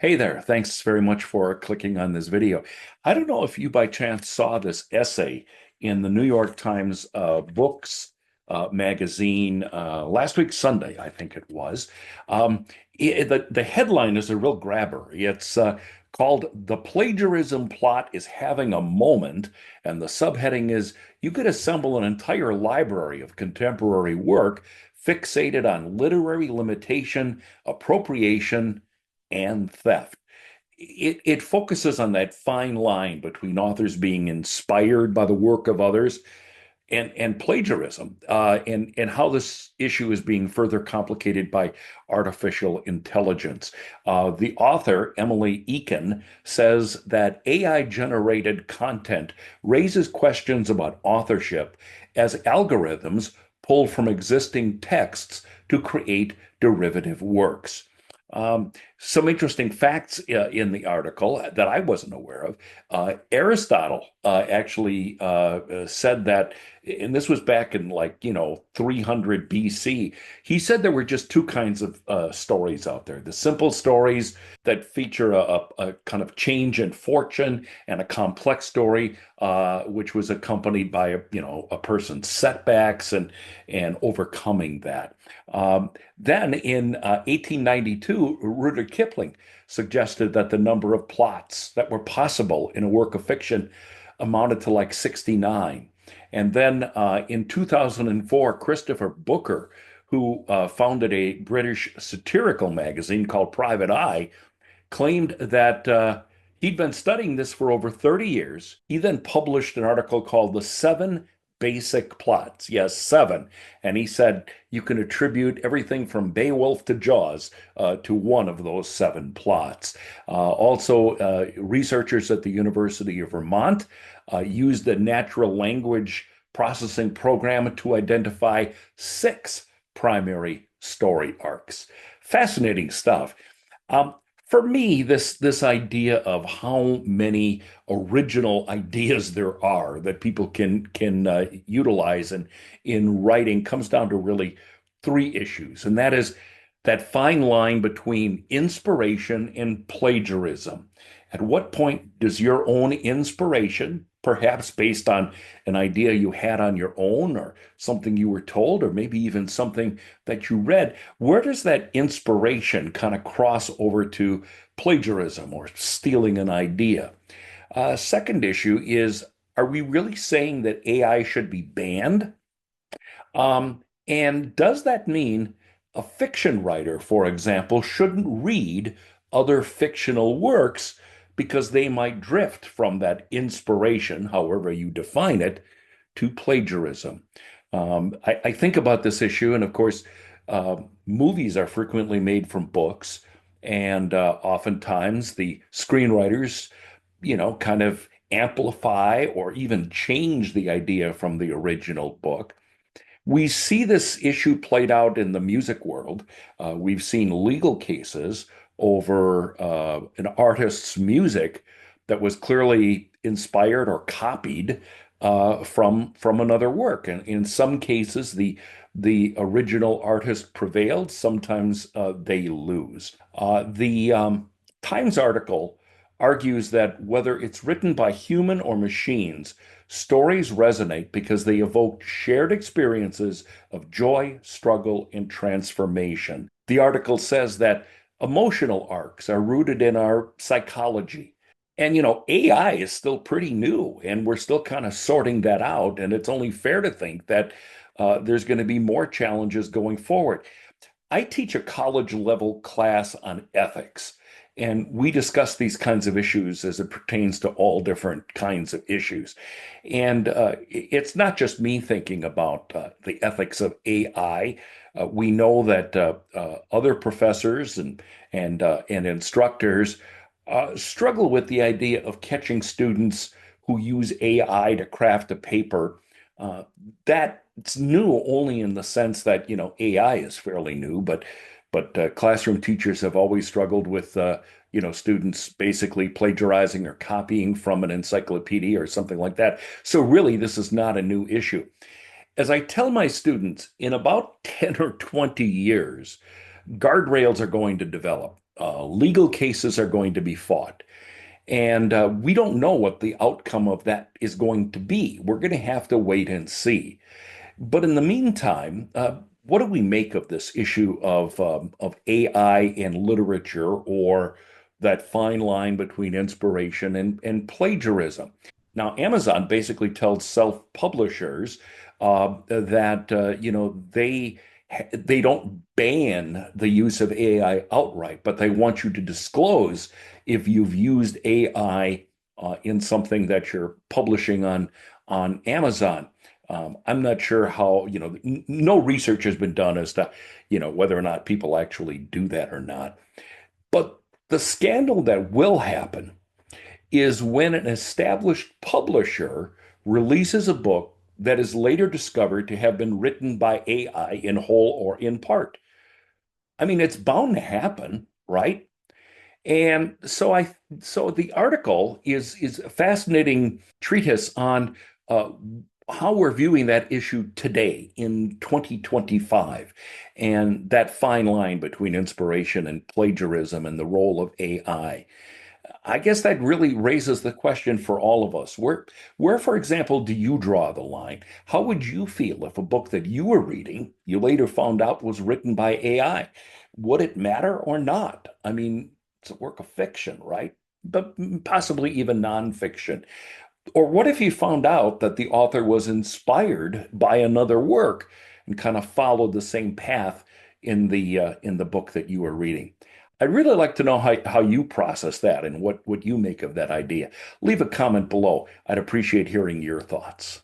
Hey there, thanks very much for clicking on this video. I don't know if you by chance saw this essay in the New York Times Books magazine last week, Sunday, I think it was. Um, the headline is a real grabber. It's called "The Plagiarism Plot is Having a Moment," and the subheading is "You could assemble an entire library of contemporary work fixated on literary limitation, appropriation, and theft." It focuses on that fine line between authors being inspired by the work of others and plagiarism, and how this issue is being further complicated by artificial intelligence. The author, Emily Eakin, says that AI generated content raises questions about authorship as algorithms pull from existing texts to create derivative works. Some interesting facts in the article that I wasn't aware of. Aristotle actually said that, and this was back in 300 BC. He said there were just two kinds of stories out there: the simple stories that feature a kind of change in fortune, and a complex story which was accompanied by a person's setbacks and overcoming that. Then in 1892, Rudyard Kipling suggested that the number of plots that were possible in a work of fiction amounted to like 69. And then in 2004, Christopher Booker, who founded a British satirical magazine called Private Eye, claimed that he'd been studying this for over 30 years. He then published an article called The Seven Basic Plots. Yes, seven. And he said you can attribute everything from Beowulf to Jaws to one of those seven plots. Also, researchers at the University of Vermont used a natural language processing program to identify six primary story arcs. Fascinating stuff. Um, for me, this idea of how many original ideas there are that people can utilize in writing comes down to really three issues, and that is that fine line between inspiration and plagiarism. At what point does your own inspiration, perhaps based on an idea you had on your own or something you were told, or maybe even something that you read, where does that inspiration kind of cross over to plagiarism or stealing an idea? Second issue is, are we really saying that AI should be banned? And does that mean a fiction writer, for example, shouldn't read other fictional works because they might drift from that inspiration, however you define it, to plagiarism? I think about this issue, and of course, movies are frequently made from books, and oftentimes the screenwriters, kind of amplify or even change the idea from the original book. We see this issue played out in the music world. We've seen legal cases over an artist's music that was clearly inspired or copied from another work. And in some cases, the original artist prevailed. Sometimes they lose. The Times article argues that whether it's written by human or machines, stories resonate because they evoke shared experiences of joy, struggle, and transformation. The article says that emotional arcs are rooted in our psychology. And, AI is still pretty new, and we're still kind of sorting that out. And it's only fair to think that there's going to be more challenges going forward. I teach a college level class on ethics, and we discuss these kinds of issues as it pertains to all different kinds of issues. And it's not just me thinking about the ethics of AI. We know that other professors and instructors struggle with the idea of catching students who use AI to craft a paper. That's new only in the sense that, AI is fairly new, but classroom teachers have always struggled with students basically plagiarizing or copying from an encyclopedia or something like that. So really, this is not a new issue. As I tell my students, in about 10 or 20 years, guardrails are going to develop. legal cases are going to be fought. And we don't know what the outcome of that is going to be. We're going to have to wait and see. But in the meantime, what do we make of this issue of AI and literature, or that fine line between inspiration and plagiarism? Now, Amazon basically tells self-publishers that they don't ban the use of AI outright, but they want you to disclose if you've used AI in something that you're publishing on Amazon. I'm not sure how, no research has been done as to, whether or not people actually do that or not. But the scandal that will happen is when an established publisher releases a book that is later discovered to have been written by AI in whole or in part. I mean, it's bound to happen, right? And so the article is a fascinating treatise on uh, how we're viewing that issue today in 2025, and that fine line between inspiration and plagiarism and the role of AI. I guess that really raises the question for all of us. Where, for example, do you draw the line? How would you feel if a book that you were reading, you later found out was written by AI? Would it matter or not? I mean, it's a work of fiction, right? But possibly even nonfiction. Or what if you found out that the author was inspired by another work and kind of followed the same path in the book that you were reading? I'd really like to know how you process that and what you make of that idea. Leave a comment below. I'd appreciate hearing your thoughts.